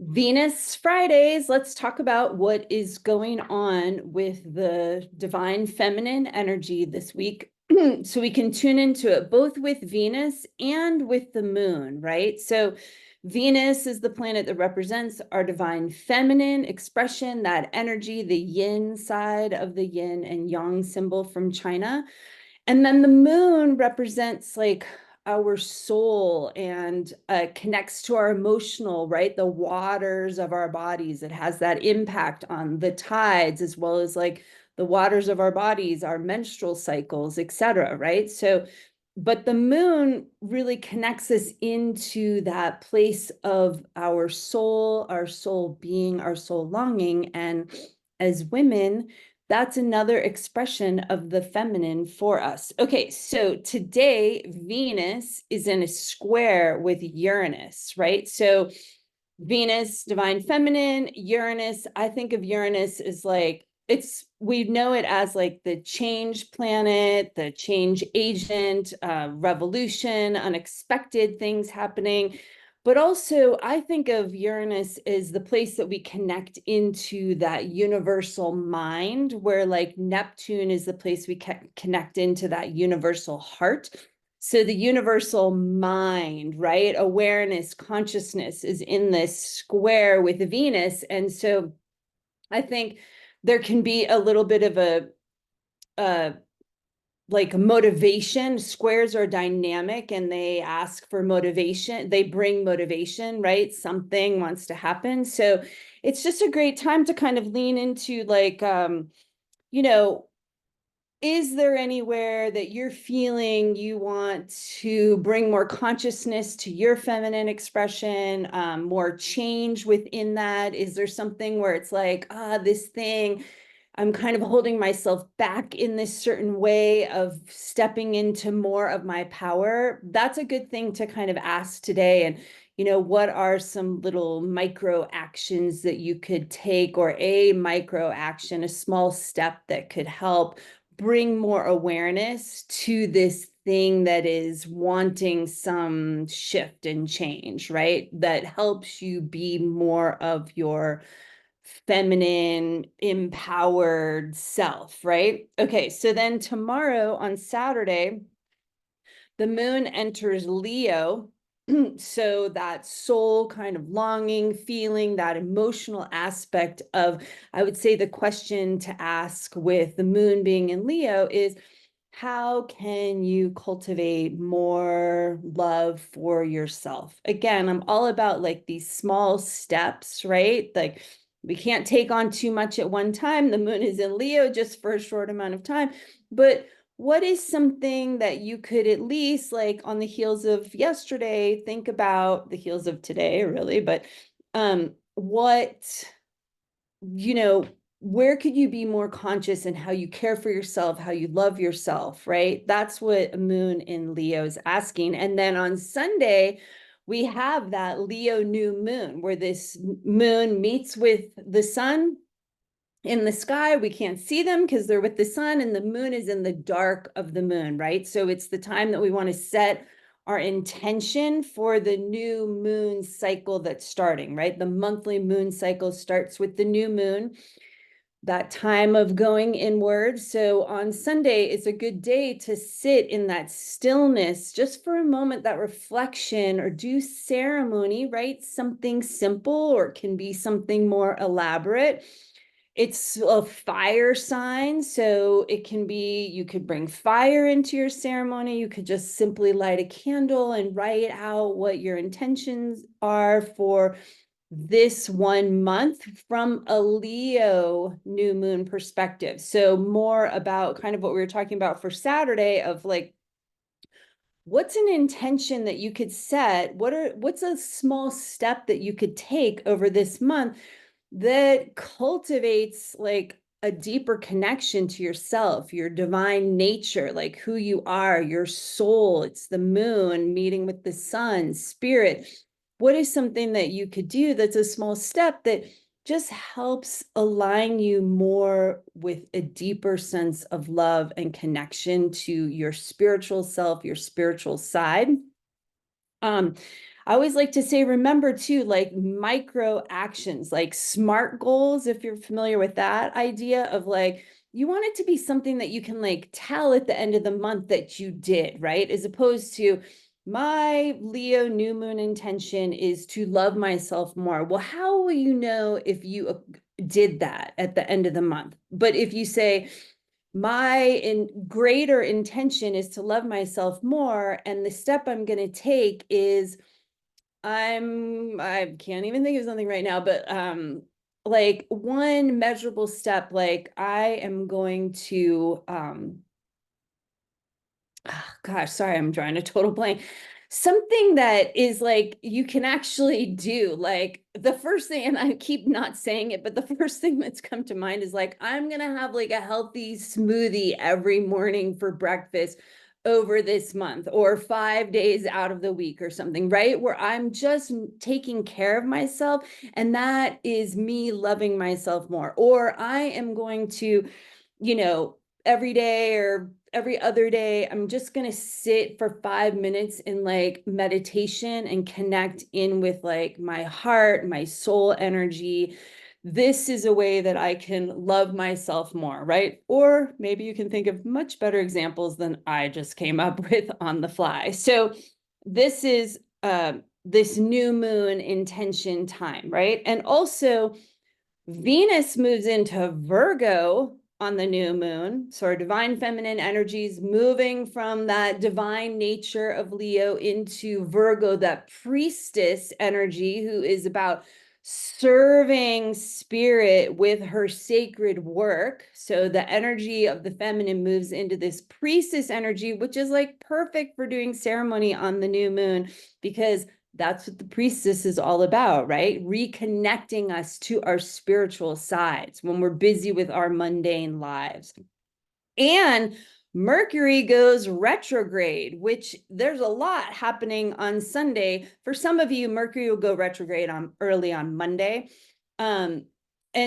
Venus Fridays, let's talk about what is going on with the divine feminine energy this week. So we can tune into it both with Venus and with the moon, right? So Venus is the planet that represents our divine feminine expression, that energy, the yin side of the yin and yang symbol from China. And then the moon represents like our soul and connects to our emotional, right? The waters of our bodies. It has that impact on the tides as well as like the waters of our bodies, our menstrual cycles, etc. Right? So, but the moon really connects us into that place of our soul being, our soul longing. And as women, that's another expression of the feminine for us. Okay, so today Venus is in a square with Uranus, right? So Venus, divine feminine, Uranus, I think of Uranus as like, we know it as like the change planet, the change agent, revolution, unexpected things happening. But also, I think of Uranus as the place that we connect into that universal mind, where like Neptune is the place we connect into that universal heart. So the universal mind, right? Awareness, consciousness is in this square with Venus. And so I think there can be a little bit of a like motivation. Squares are dynamic and they ask for motivation. They bring motivation, right? Something wants to happen. So it's just a great time to kind of lean into like, you know, is there anywhere that you're feeling you want to bring more consciousness to your feminine expression, more change within that? Is there something where it's like, this thing, I'm kind of holding myself back in this certain way of stepping into more of my power? That's a good thing to kind of ask today. And, what are some little micro actions that you could take, or a micro action, a small step that could help bring more awareness to this thing that is wanting some shift and change, right? That helps you be more of your feminine, empowered self, right? Okay, so then tomorrow on Saturday, the moon enters Leo. So that soul kind of longing, feeling, that emotional aspect of, I would say the question to ask with the moon being in Leo is, how can you cultivate more love for yourself? Again, I'm all about like these small steps, right? Like we can't take on too much at one time. The moon is in Leo just for a short amount of time. But what is something that you could at least, like on the heels of yesterday, think about the heels of today, really, but what, where could you be more conscious in how you care for yourself, how you love yourself, right? That's what a moon in Leo is asking. And then on Sunday, we have that Leo new moon, where this moon meets with the sun in the sky. We can't see them because they're with the sun, and the moon is in the dark of the moon, right? So it's the time that we want to set our intention for the new moon cycle that's starting, right? The monthly moon cycle starts with the new moon, that time of going inward. So on Sunday, it's a good day to sit in that stillness just for a moment, that reflection, or do ceremony, right? Something simple, or it can be something more elaborate. It's a fire sign, so it can be, you could bring fire into your ceremony. You could just simply light a candle and write out what your intentions are for this 1 month from a Leo new moon perspective. So more about kind of what we were talking about for Saturday of like, what's an intention that you could set? What's a small step that you could take over this month that cultivates like a deeper connection to yourself, your divine nature, like who you are, your soul? It's the moon meeting with the sun, spirit. What is something that you could do that's a small step that just helps align you more with a deeper sense of love and connection to your spiritual self, your spiritual side? I always like to say, remember too, like micro actions, like SMART goals, if you're familiar with that idea of like, you want it to be something that you can like tell at the end of the month that you did, right? As opposed to, my Leo new moon intention is to love myself more. Well, how will you know if you did that at the end of the month? But if you say, my greater intention is to love myself more, and the step I'm going to take is I can't even think of something right now, but like one measurable step, like I am going to gosh, sorry, I'm drawing a total blank. Something that is like you can actually do. Like the first thing, and I keep not saying it, but the first thing that's come to mind is like, I'm gonna have like a healthy smoothie every morning for breakfast over this month, or 5 days out of the week or something, right? Where I'm just taking care of myself, and that is me loving myself more. Or I am going to, you know, every day or every other day, I'm just going to sit for 5 minutes in like meditation and connect in with like my heart, my soul energy. This is a way that I can love myself more, right? Or maybe you can think of much better examples than I just came up with on the fly. So this is this new moon intention time, right? And also Venus moves into Virgo on the new moon. So our divine feminine energies moving from that divine nature of Leo into Virgo, that priestess energy who is about serving spirit with her sacred work. So the energy of the feminine moves into this priestess energy, which is like perfect for doing ceremony on the new moon, because that's what the priestess is all about, right? Reconnecting us to our spiritual sides when we're busy with our mundane lives. And Mercury goes retrograde, which there's a lot happening on Sunday. For some of you, Mercury will go retrograde on early on Monday. And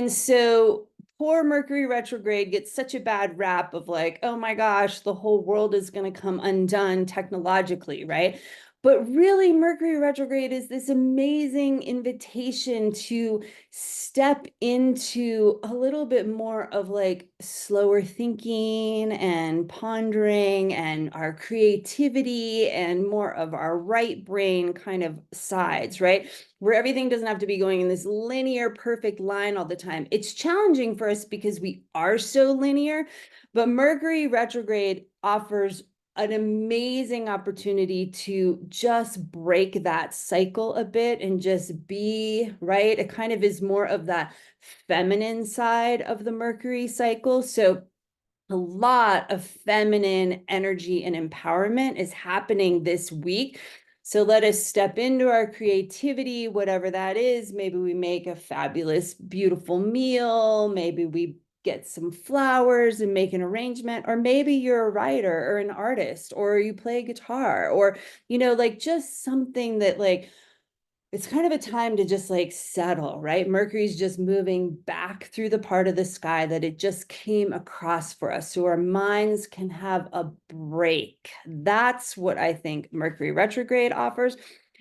so poor Mercury retrograde gets such a bad rap of like, oh my gosh, the whole world is going to come undone technologically, right? But really, Mercury retrograde is this amazing invitation to step into a little bit more of like slower thinking and pondering and our creativity and more of our right brain kind of sides, right? Where everything doesn't have to be going in this linear, perfect line all the time. It's challenging for us because we are so linear, but Mercury retrograde offers an amazing opportunity to just break that cycle a bit and just be, right? It kind of is more of that feminine side of the Mercury cycle. So a lot of feminine energy and empowerment is happening this week. So let us step into our creativity, whatever that is. Maybe we make a fabulous, beautiful meal. Maybe we get some flowers and make an arrangement. Or maybe you're a writer or an artist, or you play guitar, or, like just something that like, it's kind of a time to just like settle, right? Mercury's just moving back through the part of the sky that it just came across for us. So our minds can have a break. That's what I think Mercury retrograde offers.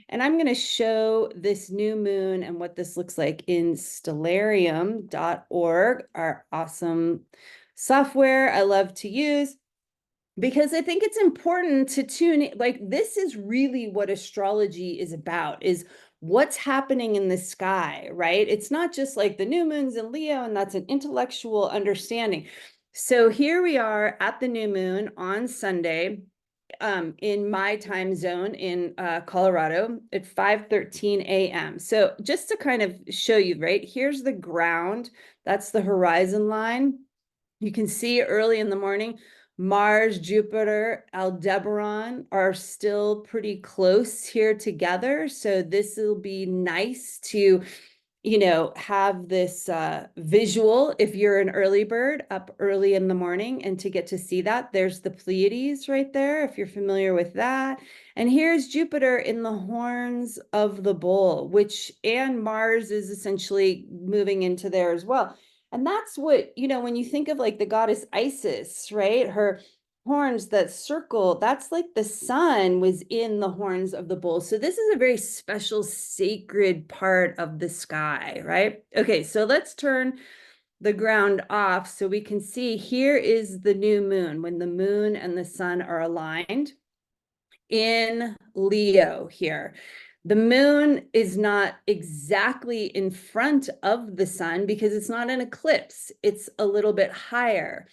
And I'm going to show this new moon and what this looks like in stellarium.org, our awesome software I love to use, because I think it's important to tune in. Like, this is really what astrology is about, is what's happening in the sky, right? It's not just like the new moon's in Leo, and that's an intellectual understanding. So here we are at the new moon on Sunday, in my time zone in Colorado at 5:13 a.m. So just to kind of show you, right? Here's the ground. That's the horizon line. You can see early in the morning, Mars, Jupiter, Aldebaran are still pretty close here together. So this will be nice to, have this visual if you're an early bird up early in the morning, and to get to see that. There's the Pleiades right there, if you're familiar with that. And here's Jupiter in the horns of the bull, and Mars is essentially moving into there as well. And that's what, when you think of like the goddess Isis, right? horns that circle, that's like the sun was in the horns of the bull. So this is a very special, sacred part of the sky, right? Okay, so let's turn the ground off so we can see here is the new moon, when the moon and the sun are aligned in Leo here. The moon is not exactly in front of the sun because it's not an eclipse. It's a little bit higher.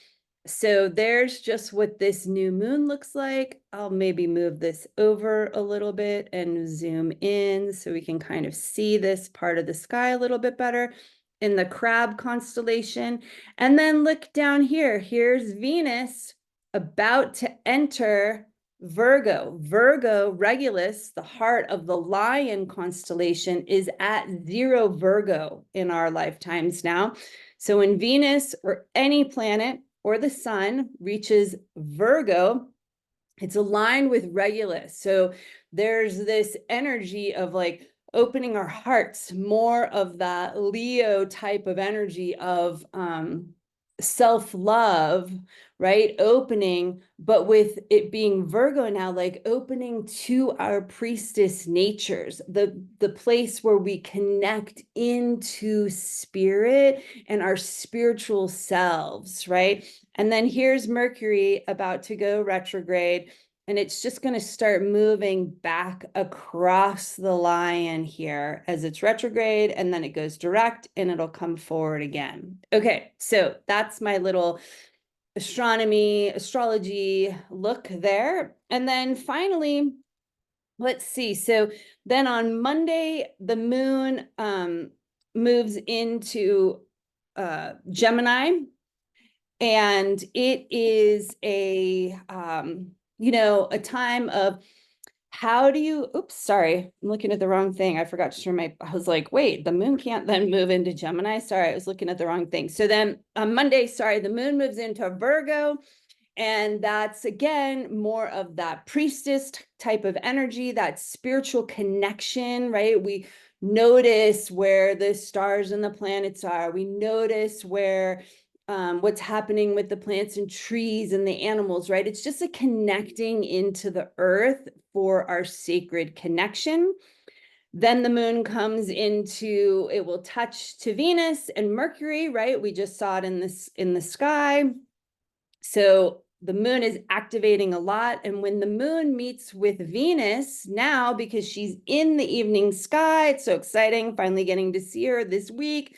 So there's just what this new moon looks like. I'll maybe move this over a little bit and zoom in so we can kind of see this part of the sky a little bit better in the crab constellation. And then look down here. Here's Venus about to enter Virgo. Virgo Regulus, the heart of the lion constellation, is at 0 Virgo in our lifetimes now. So when Venus or any planet or the sun reaches Virgo, it's aligned with Regulus. So there's this energy of like opening our hearts, more of that Leo type of energy of self-love, right? Opening, but with it being Virgo now, like opening to our priestess natures, the place where we connect into spirit and our spiritual selves, right? And then here's Mercury about to go retrograde, and it's just going to start moving back across the lion here as it's retrograde, and then it goes direct and it'll come forward again. Okay, so that's my little astrology look there. And then finally, let's see. So then on Monday, the moon moves into Gemini, and it is a a time of how do you, oops, sorry, I'm looking at the wrong thing. I forgot to turn I was like, wait, the moon can't then move into Gemini. Sorry, I was looking at the wrong thing. So then on Monday, sorry, the moon moves into Virgo. And that's again more of that priestess type of energy, that spiritual connection, right? We notice where the stars and the planets are. We notice where what's happening with the plants and trees and the animals, right? It's just a connecting into the earth for our sacred connection. Then the moon comes into, it will touch to Venus and Mercury, right? We just saw it in the sky. So the moon is activating a lot. And when the moon meets with Venus now, because she's in the evening sky, it's so exciting, finally getting to see her this week.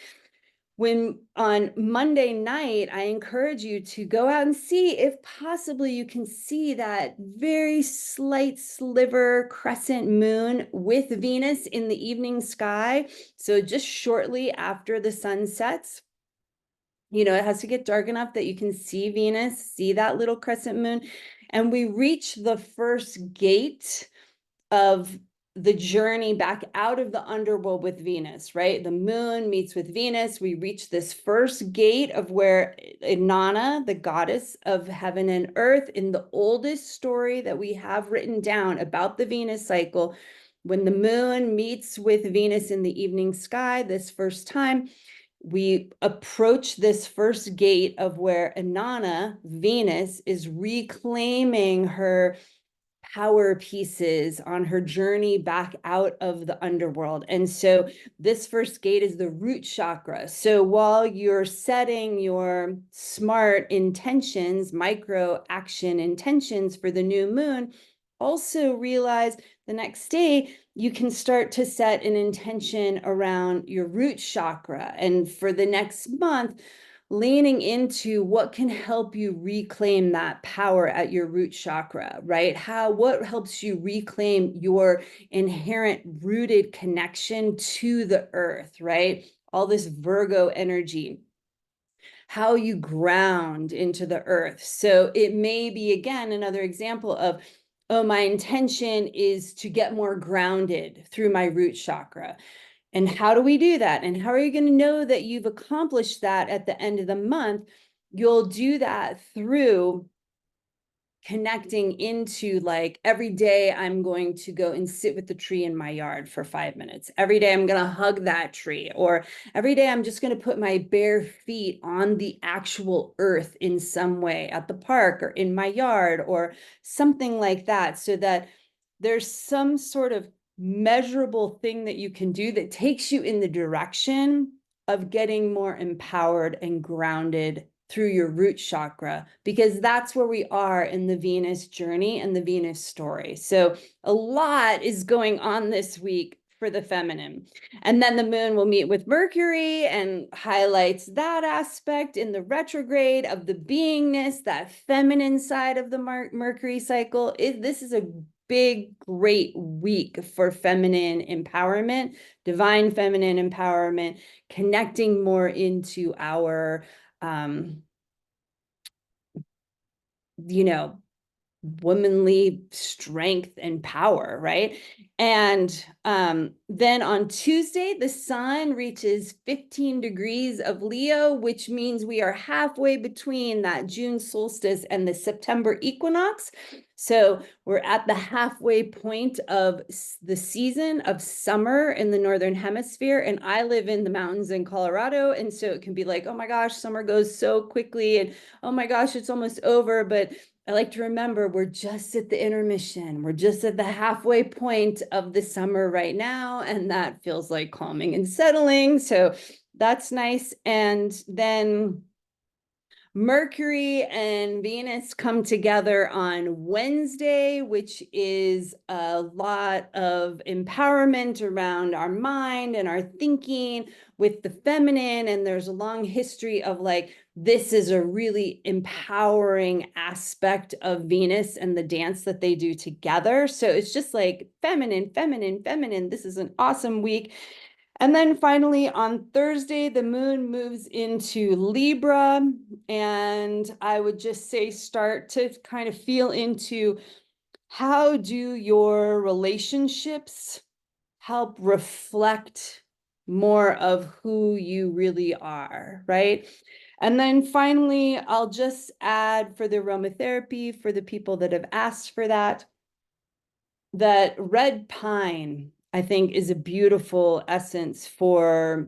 When on Monday night, I encourage you to go out and see if possibly you can see that very slight sliver crescent moon with Venus in the evening sky. So just shortly after the sun sets, it has to get dark enough that you can see Venus, see that little crescent moon. And we reach the first gate of the journey back out of the underworld with Venus, right? The moon meets with Venus. We reach this first gate of where Inanna, the goddess of heaven and earth, in the oldest story that we have written down about the Venus cycle, when the moon meets with Venus in the evening sky this first time, we approach this first gate of where Inanna, Venus, is reclaiming her power pieces on her journey back out of the underworld. And so this first gate is the root chakra. So while you're setting your smart intentions, micro action intentions for the new moon, also realize the next day you can start to set an intention around your root chakra. And for the next month, leaning into what can help you reclaim that power at your root chakra, right? What helps you reclaim your inherent rooted connection to the earth, right? All this Virgo energy, how you ground into the earth. So it may be, again, another example of, oh, my intention is to get more grounded through my root chakra. And how do we do that? And how are you going to know that you've accomplished that at the end of the month? You'll do that through connecting into like every day I'm going to go and sit with the tree in my yard for 5 minutes. Every day I'm going to hug that tree, or every day I'm just going to put my bare feet on the actual earth in some way at the park or in my yard or something like that, so that there's some sort of measurable thing that you can do that takes you in the direction of getting more empowered and grounded through your root chakra, because that's where we are in the Venus journey and the Venus story. So a lot is going on this week for the feminine. And then the moon will meet with Mercury and highlights that aspect in the retrograde of the beingness, that feminine side of the Mercury cycle. This is a big, great week for feminine empowerment, divine feminine empowerment, connecting more into our you know, womanly strength and power, right? And then on Tuesday, the sun reaches 15 degrees of Leo, which means we are halfway between that June solstice and the September equinox. So we're at the halfway point of the season of summer in the Northern Hemisphere. And I live in the mountains in Colorado. And so it can be like, oh my gosh, summer goes so quickly. And oh my gosh, it's almost over. But I like to remember we're just at the intermission. We're just at the halfway point of the summer right now. And that feels like calming and settling. So that's nice. And then Mercury and Venus come together on Wednesday, which is a lot of empowerment around our mind and our thinking with the feminine. And there's a long history of like, this is a really empowering aspect of Venus and the dance that they do together. So it's just like feminine, feminine, feminine. This is an awesome week. And then finally on Thursday, the moon moves into Libra. And I would just say start to kind of feel into how do your relationships help reflect more of who you really are, right? And then finally, I'll just add for the aromatherapy, for the people that have asked for that red pine, I think, is a beautiful essence for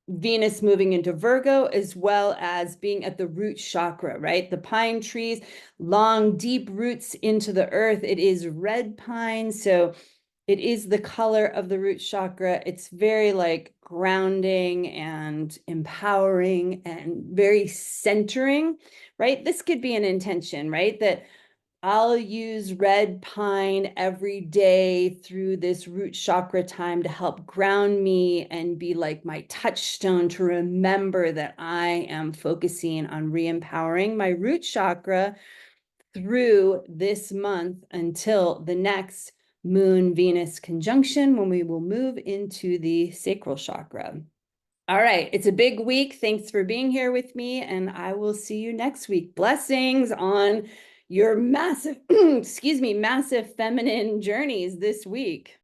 Venus moving into Virgo, as well as being at the root chakra, right? The pine trees, long, deep roots into the earth. It is red pine. So it is the color of the root chakra. It's very like grounding and empowering and very centering, right? This could be an intention, right? That I'll use red pine every day through this root chakra time to help ground me and be like my touchstone to remember that I am focusing on re-empowering my root chakra through this month until the next Moon Venus conjunction, when we will move into the sacral chakra. All right, it's a big week. Thanks for being here with me, and I will see you next week. Blessings on your massive, excuse me, massive feminine journeys this week.